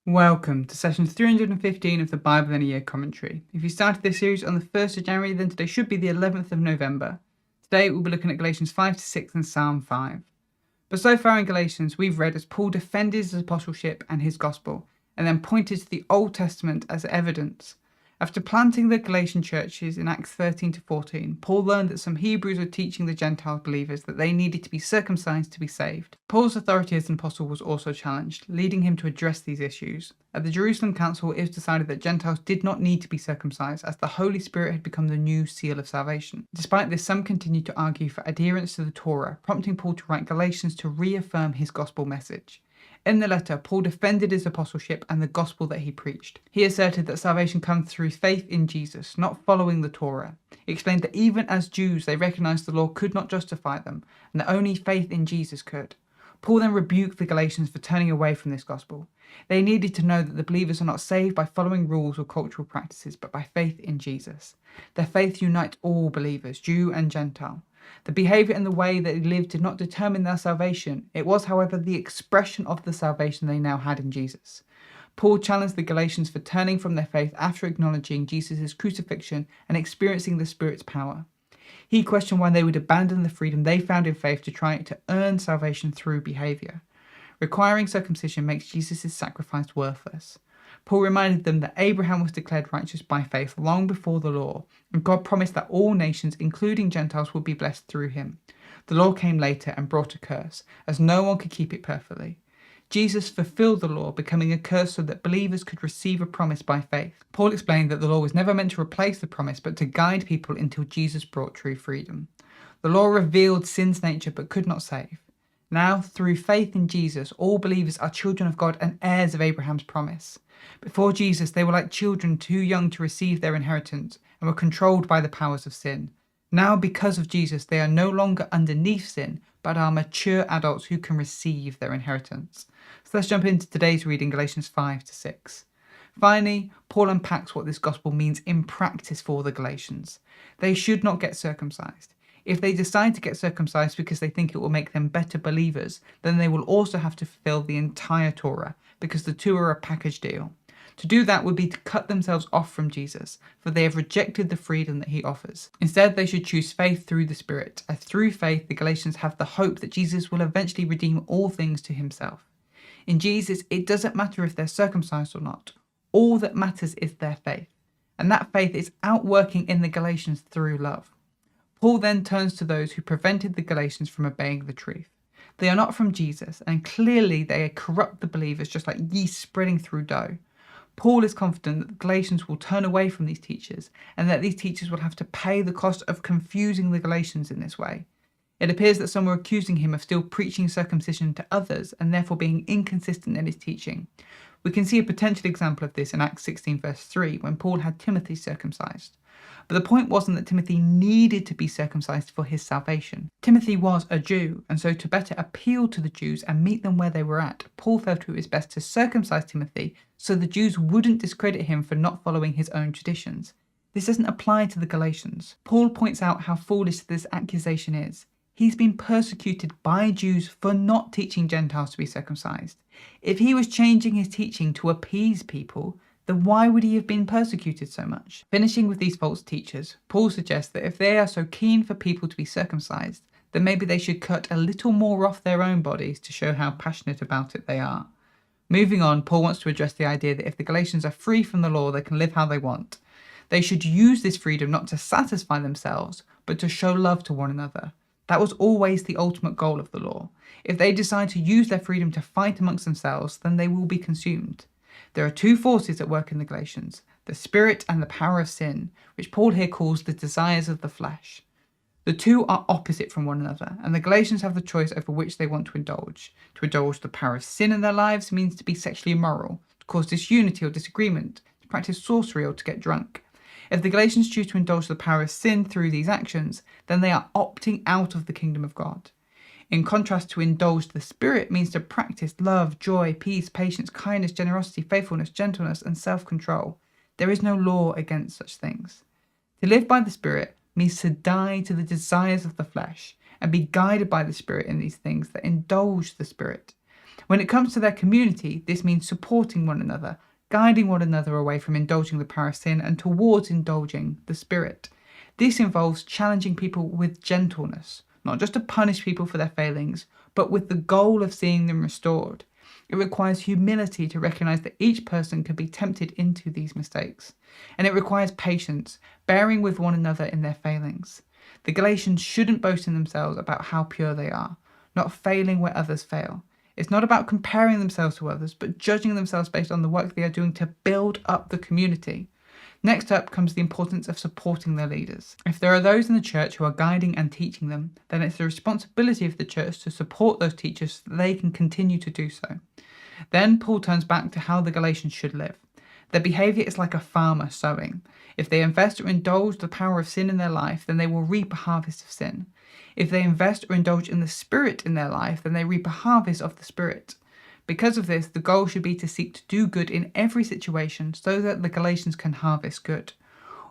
Welcome to session 315 of the Bible in a Year commentary. If you started this series on the 1st of January, then today should be the 11th of November. Today we'll be looking at Galatians 5 to 6 and Psalm 5. But so far in Galatians, we've read as Paul defended his apostleship and his gospel, and then pointed to the Old Testament as evidence. After planting the Galatian churches in Acts 13 to 14, Paul learned that some Hebrews were teaching the Gentile believers that they needed to be circumcised to be saved. Paul's authority as an apostle was also challenged, leading him to address these issues. At the Jerusalem Council, it was decided that Gentiles did not need to be circumcised, as the Holy Spirit had become the new seal of salvation. Despite this, some continued to argue for adherence to the Torah, prompting Paul to write Galatians to reaffirm his gospel message. In the letter, Paul defended his apostleship and the gospel that he preached. He asserted that salvation comes through faith in Jesus, not following the Torah. He explained that even as Jews, they recognized the law could not justify them, and that only faith in Jesus could. Paul then rebuked the Galatians for turning away from this gospel. They needed to know that the believers are not saved by following rules or cultural practices, but by faith in Jesus. Their faith unites all believers, Jew and Gentile. The behaviour and the way that they lived did not determine their salvation. It was, however, the expression of the salvation they now had in Jesus. Paul challenged the Galatians for turning from their faith after acknowledging Jesus' crucifixion and experiencing the Spirit's power. He questioned why they would abandon the freedom they found in faith to try to earn salvation through behaviour. Requiring circumcision makes Jesus' sacrifice worthless. Paul reminded them that Abraham was declared righteous by faith long before the law, and God promised that all nations, including Gentiles, would be blessed through him. The law came later and brought a curse, as no one could keep it perfectly. Jesus fulfilled the law, becoming a curse so that believers could receive a promise by faith. Paul explained that the law was never meant to replace the promise, but to guide people until Jesus brought true freedom. The law revealed sin's nature but could not save. Now, through faith in Jesus, all believers are children of God and heirs of Abraham's promise. Before Jesus, they were like children too young to receive their inheritance and were controlled by the powers of sin. Now, because of Jesus, they are no longer underneath sin, but are mature adults who can receive their inheritance. So let's jump into today's reading, Galatians 5 to 6. Finally, Paul unpacks what this gospel means in practice for the Galatians. They should not get circumcised. If they decide to get circumcised because they think it will make them better believers, then they will also have to fulfill the entire Torah, because the two are a package deal. To do that would be to cut themselves off from Jesus, for they have rejected the freedom that he offers. Instead, they should choose faith through the Spirit, as through faith the Galatians have the hope that Jesus will eventually redeem all things to himself. In Jesus, it doesn't matter if they're circumcised or not. All that matters is their faith, and that faith is outworking in the Galatians through love. Paul then turns to those who prevented the Galatians from obeying the truth. They are not from Jesus, and clearly they corrupt the believers just like yeast spreading through dough. Paul is confident that the Galatians will turn away from these teachers, and that these teachers will have to pay the cost of confusing the Galatians in this way. It appears that some were accusing him of still preaching circumcision to others, and therefore being inconsistent in his teaching. We can see a potential example of this in Acts 16 verse 3, when Paul had Timothy circumcised. But the point wasn't that Timothy needed to be circumcised for his salvation. Timothy was a Jew, and so to better appeal to the Jews and meet them where they were at, Paul felt it was best to circumcise Timothy so the Jews wouldn't discredit him for not following his own traditions. This doesn't apply to the Galatians. Paul points out how foolish this accusation is. He's been persecuted by Jews for not teaching Gentiles to be circumcised. If he was changing his teaching to appease people, then why would he have been persecuted so much? Finishing with these false teachers, Paul suggests that if they are so keen for people to be circumcised, then maybe they should cut a little more off their own bodies to show how passionate about it they are. Moving on, Paul wants to address the idea that if the Galatians are free from the law, they can live how they want. They should use this freedom not to satisfy themselves, but to show love to one another. That was always the ultimate goal of the law. If they decide to use their freedom to fight amongst themselves, then they will be consumed. There are two forces at work in the Galatians, the spirit and the power of sin, which Paul here calls the desires of the flesh. The two are opposite from one another, and the Galatians have the choice over which they want to indulge. To indulge the power of sin in their lives means to be sexually immoral, to cause disunity or disagreement, to practice sorcery or to get drunk. If the Galatians choose to indulge the power of sin through these actions, then they are opting out of the kingdom of God. In contrast, to indulge the Spirit means to practice love, joy, peace, patience, kindness, generosity, faithfulness, gentleness, and self-control. There is no law against such things. To live by the Spirit means to die to the desires of the flesh and be guided by the Spirit in these things that indulge the Spirit. When it comes to their community, this means supporting one another, guiding one another away from indulging the power of sin and towards indulging the Spirit. This involves challenging people with gentleness, not just to punish people for their failings, but with the goal of seeing them restored. It requires humility to recognize that each person can be tempted into these mistakes. And it requires patience, bearing with one another in their failings. The Galatians shouldn't boast in themselves about how pure they are, not failing where others fail. It's not about comparing themselves to others, but judging themselves based on the work they are doing to build up the community. Next up comes the importance of supporting their leaders. If there are those in the church who are guiding and teaching them, then it's the responsibility of the church to support those teachers so that they can continue to do so. Then Paul turns back to how the Galatians should live. Their behaviour is like a farmer sowing. If they invest or indulge the power of sin in their life, then they will reap a harvest of sin. If they invest or indulge in the Spirit in their life, then they reap a harvest of the Spirit. Because of this, the goal should be to seek to do good in every situation so that the Galatians can harvest good.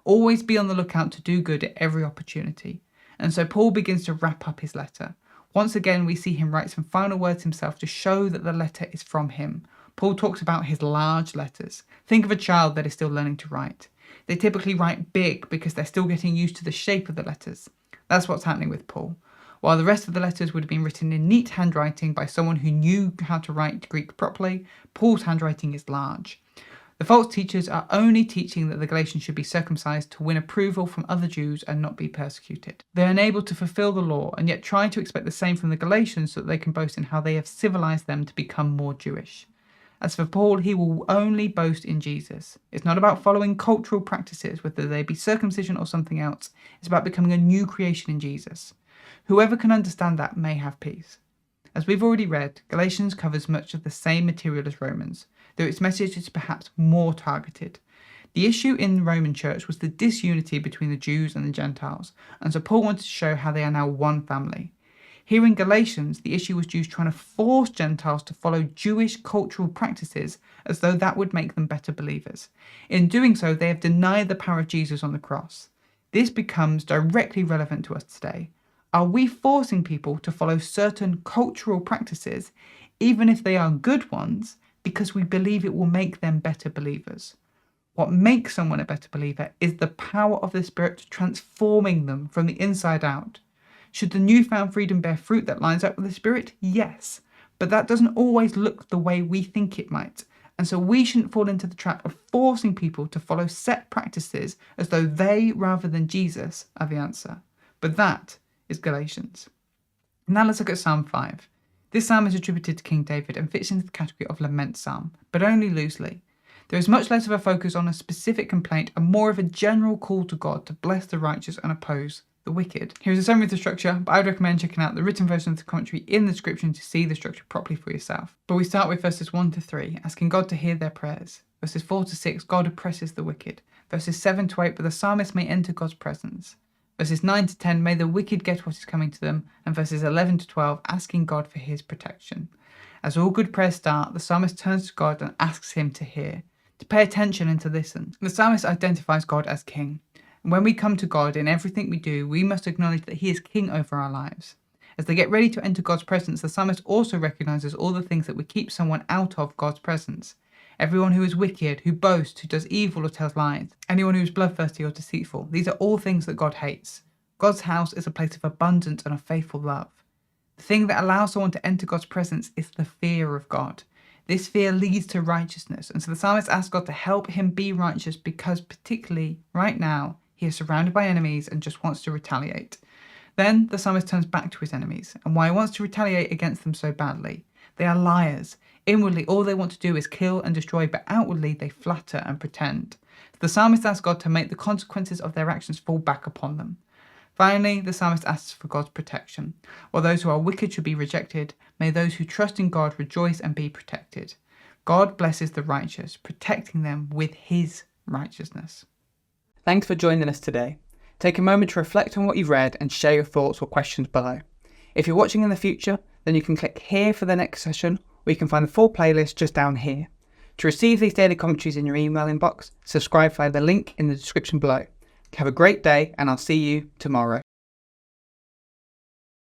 Always be on the lookout to do good at every opportunity. And so Paul begins to wrap up his letter. Once again, we see him write some final words himself to show that the letter is from him. Paul talks about his large letters. Think of a child that is still learning to write. They typically write big because they're still getting used to the shape of the letters. That's what's happening with Paul. While the rest of the letters would have been written in neat handwriting by someone who knew how to write Greek properly, Paul's handwriting is large. The false teachers are only teaching that the Galatians should be circumcised to win approval from other Jews and not be persecuted. They are unable to fulfill the law and yet try to expect the same from the Galatians so that they can boast in how they have civilized them to become more Jewish. As for Paul, he will only boast in Jesus. It's not about following cultural practices, whether they be circumcision or something else. It's about becoming a new creation in Jesus. Whoever can understand that may have peace. As we've already read, Galatians covers much of the same material as Romans, though its message is perhaps more targeted. The issue in the Roman church was the disunity between the Jews and the Gentiles, and so Paul wanted to show how they are now one family. Here in Galatians, the issue was Jews trying to force Gentiles to follow Jewish cultural practices as though that would make them better believers. In doing so, they have denied the power of Jesus on the cross. This becomes directly relevant to us today. Are we forcing people to follow certain cultural practices, even if they are good ones, because we believe it will make them better believers? What makes someone a better believer is the power of the Spirit transforming them from the inside out. Should the newfound freedom bear fruit that lines up with the Spirit? Yes, but that doesn't always look the way we think it might. And so we shouldn't fall into the trap of forcing people to follow set practices as though they, rather than Jesus, are the answer. But that is Galatians. Now let's look at Psalm 5. This psalm is attributed to King David and fits into the category of lament psalm, but only loosely. There is much less of a focus on a specific complaint and more of a general call to God to bless the righteous and oppose the wicked. Here's a summary of the structure, but I'd recommend checking out the written version of the commentary in the description to see the structure properly for yourself. But we start with verses 1 to 3, asking God to hear their prayers. Verses 4 to 6, God oppresses the wicked. Verses 7 to 8, but the psalmist may enter God's presence. Verses 9 to 10, may the wicked get what is coming to them. And verses 11 to 12, asking God for his protection. As all good prayers start, the psalmist turns to God and asks him to hear, to pay attention and to listen. The psalmist identifies God as king. And when we come to God in everything we do, we must acknowledge that he is king over our lives. As they get ready to enter God's presence, the psalmist also recognizes all the things that would keep someone out of God's presence. Everyone who is wicked, who boasts, who does evil or tells lies, anyone who is bloodthirsty or deceitful, these are all things that God hates. God's house is a place of abundance and of faithful love. The thing that allows someone to enter God's presence is the fear of God. This fear leads to righteousness, and so the psalmist asks God to help him be righteous because particularly right now, he is surrounded by enemies and just wants to retaliate. Then the psalmist turns back to his enemies and why he wants to retaliate against them so badly. They are liars. Inwardly, all they want to do is kill and destroy, but outwardly they flatter and pretend. So the psalmist asks God to make the consequences of their actions fall back upon them. Finally, the psalmist asks for God's protection. While those who are wicked should be rejected, may those who trust in God rejoice and be protected. God blesses the righteous, protecting them with his righteousness. Thanks for joining us today. Take a moment to reflect on what you've read and share your thoughts or questions below. If you're watching in the future, then you can click here for the next session, or you can find the full playlist just down here. To receive these daily commentaries in your email inbox, subscribe via the link in the description below. Have a great day, and I'll see you tomorrow.